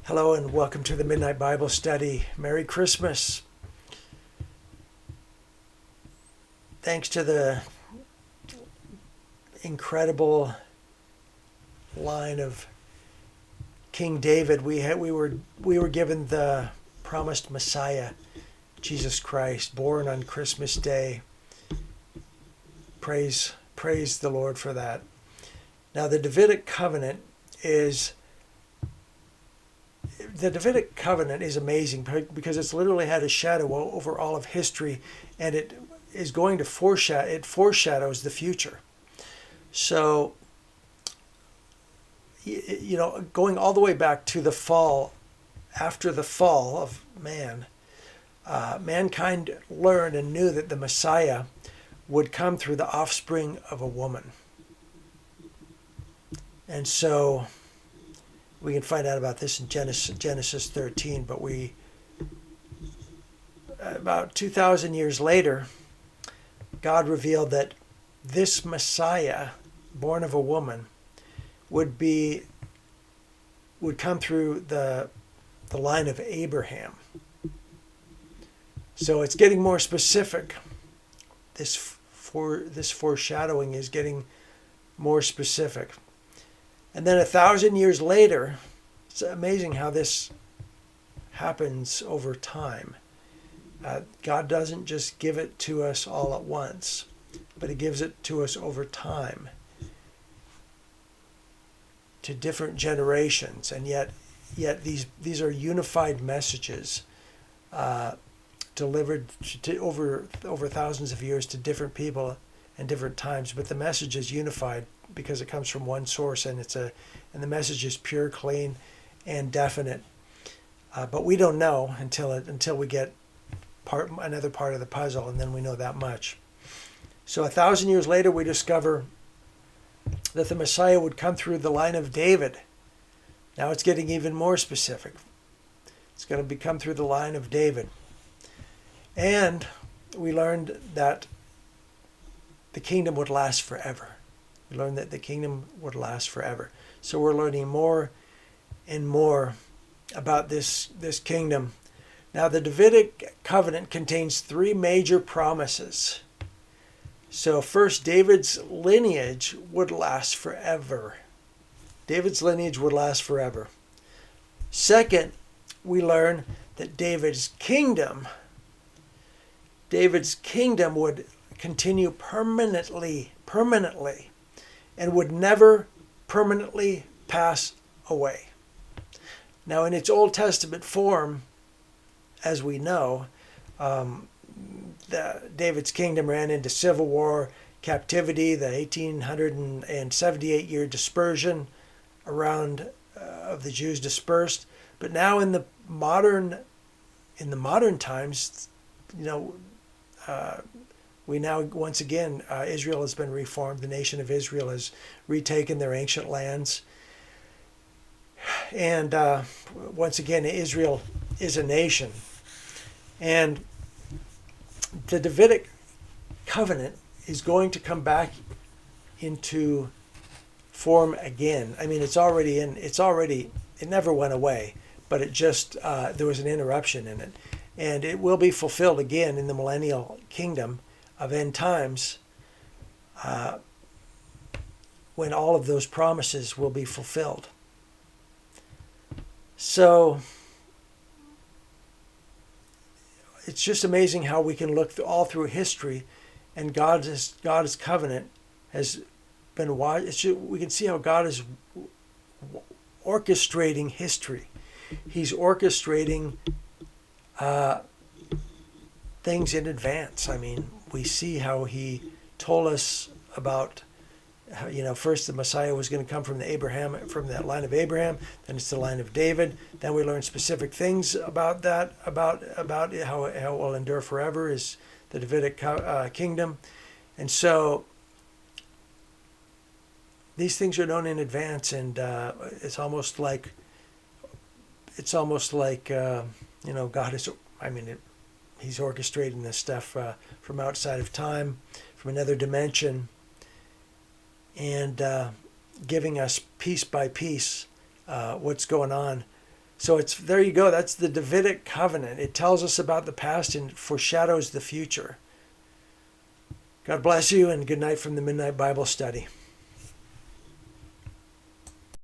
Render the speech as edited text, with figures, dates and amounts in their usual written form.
Hello and welcome to the Midnight Bible Study. Merry Christmas. Thanks to the incredible line of King David, we were given the promised Messiah, Jesus Christ, born on Christmas Day. Praise the Lord for that. Now the Davidic Covenant is amazing because it's literally had a shadow over all of history, and it is going to foreshadows the future. So, going all the way back to the fall, after the fall of man, mankind learned and knew that the Messiah would come through the offspring of a woman. And so we can find out about this in Genesis 13, but about 2,000 years later, God revealed that this Messiah, born of a woman, would come through the line of Abraham. So it's getting more specific. This foreshadowing is getting more specific. And then 1,000 years later, it's amazing how this happens over time. God doesn't just give it to us all at once, but He gives it to us over time, to different generations. And yet these are unified messages delivered to over thousands of years to different people and different times. But the message is unified because it comes from one source, and and the message is pure, clean, and definite. But we don't know until we get another part of the puzzle, and then we know that much. So 1,000 years later, we discover that the Messiah would come through the line of David. Now it's getting even more specific. It's going to come through the line of David. And we learned that the kingdom would last forever. We learned that the kingdom would last forever. So we're learning more and more about this kingdom. Now the Davidic Covenant contains three major promises. So first, David's lineage would last forever. David's lineage would last forever. Second, we learn that David's kingdom would continue permanently, and would never permanently pass away. Now, in its Old Testament form, as we know, David's kingdom ran into civil war, captivity, the 1878-year dispersion around of the Jews dispersed. But now in the modern times, we now, once again, Israel has been reformed. The nation of Israel has retaken their ancient lands. And once again, Israel is a nation. And the Davidic Covenant is going to come back into form again. I mean, it never went away, but it just, there was an interruption in it. And it will be fulfilled again in the millennial kingdom of end times, when all of those promises will be fulfilled. So it's just amazing how we can look all through history, and God's covenant has been wise. We can see how God is orchestrating history. He's orchestrating things in advance. I mean, we see how He told us about, first the Messiah was going to come from that line of Abraham. Then it's the line of David. Then we learn specific things about that, about how it will endure forever is the Davidic kingdom, and so these things are known in advance, and it's almost like God is. I mean, He's orchestrating this stuff from outside of time, from another dimension, and giving us piece by piece what's going on So it's there you go. That's the Davidic Covenant. It tells us about the past and foreshadows the future. God bless you, and good night from the Midnight Bible Study.